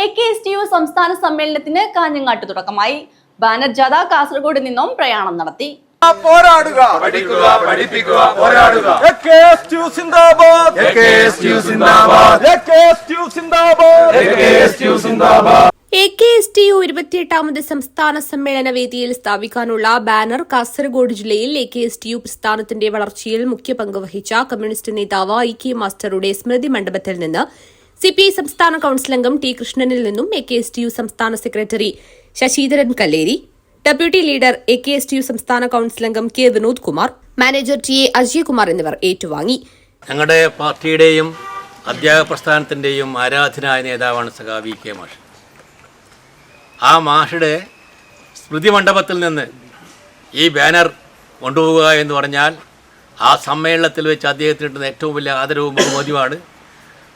AKSTU സംസ്ഥാന സമ്മേളനത്തിന് കാഞ്ഞങ്ങാട്ട് തുടക്കമായി. ബാനർ ജാഥ കാസർഗോഡ് നിന്നും പ്രയാണം നടത്തി. പോരാടുക, പഠിക്കുക, പഠിപ്പിക്കുക, പോരാടുക. AKSTU സിന്ദാബാദ്, AKSTU സിന്ദാബാദ്, AKSTU സിന്ദാബാദ്, AKSTU സിന്ദാബാദ്. AKSTU 28ാമത് സംസ്ഥാന സമ്മേളന വേദിയിൽ സ്ഥാപിക്കാനുള്ള ബാനർ കാസർഗോഡ് ജില്ലയിൽ AKSTU പ്രസ്ഥാനത്തിന്റെ വളർച്ചയിൽ മുഖ്യ പങ്ക് വഹിച്ച കമ്മ്യൂണിസ്റ്റ് നേതാവ് IK മാസ്റ്ററുടെ സ്മൃതി മണ്ഡപത്തിൽ നിന്ന് CPI സംസ്ഥാന കൌൺസിൽ അംഗം T കൃഷ്ണനിൽ നിന്നും AKSTU സംസ്ഥാന secretary Sasidharan Kalleri, deputy leader AKSTU സംസ്ഥാന കൌൺസിൽ അംഗം K Vinod Kumar, manager TA Ajay Kumar എന്നിവർ ഏറ്റുവാങ്ങി. ഞങ്ങളുടെ പാർട്ടിയുടെയും അധ്യാപക പ്രസ്ഥാനത്തിന്റെയും ആരാധനായ നേതാവാണ് സഖാവ് IK മാഷ്. ആ മാഷയുടെ സ്മൃതി മണ്ഡപത്തിൽ നിന്ന് ഈ ബാനർ കൊണ്ടുപോവുക എന്ന് പറഞ്ഞാൽ ആ സമ്മേളനത്തിൽ വെച്ച് അദ്ദേഹത്തിന് ഏറ്റവും വലിയ ആദരവും ബഹുമതിയുമാണ്.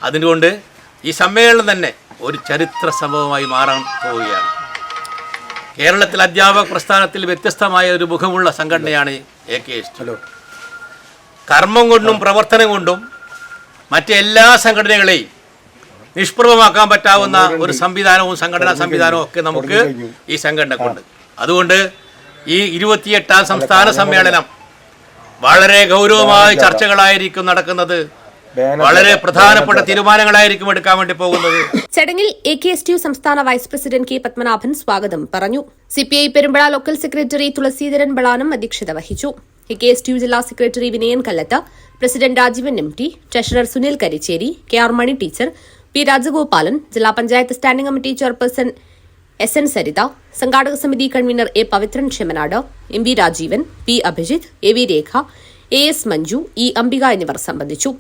അതുകൊണ്ട് ഈ സമ്മേളനം തന്നെ ഒരു ചരിത്ര സംഭവമായി മാറാൻ പോവുകയാണ്. കേരളത്തിൽ അധ്യാപക പ്രസ്ഥാനത്തിൽ വ്യത്യസ്തമായ ഒരു മുഖമുള്ള സംഘടനയാണ് AKSTU. കർമ്മം കൊണ്ടും പ്രവർത്തനം കൊണ്ടും മറ്റെല്ലാ സംഘടനകളെയും നിഷ്പ്രഭമാക്കാൻ പറ്റാവുന്ന ഒരു സംവിധാനവും സംഘടനാ സംവിധാനവും ഒക്കെ നമുക്ക് ഈ സംഘടനക്കുണ്ട്. അതുകൊണ്ട് ഈ 28ാം സംസ്ഥാന സമ്മേളനം വളരെ ഗൗരവമായ ചർച്ചകളായിരിക്കും നടക്കുന്നത്. വളരെ പ്രധാനപ്പെട്ട തീരുമാനങ്ങളായിരിക്കും എടുക്കാൻ വേണ്ടി പോകുന്നത്. ചടങ്ങിൽ AKSTU സംസ്ഥാന വൈസ് പ്രസിഡന്റ് K പത്മനാഭൻ സ്വാഗതം പറഞ്ഞു. CPI Perumbala local secretary Thulaseedharan Balanam അധ്യക്ഷത വഹിച്ചു. AKSTU ജില്ലാ secretary Vinayan Kallath, president Rajeevan MT, treasurer Sunil Karicheri, KR Mani teacher, P Rajagopalan, ജില്ലാ panchayat standing committee chairperson SN Saritha, സംഘാടക സമിതി convener A Pavithran Chemmanad, MV Rajeevan, P Abhijith, AV Rekha, AS Manju, E Ambika എന്നിവർ സംബന്ധിച്ചു.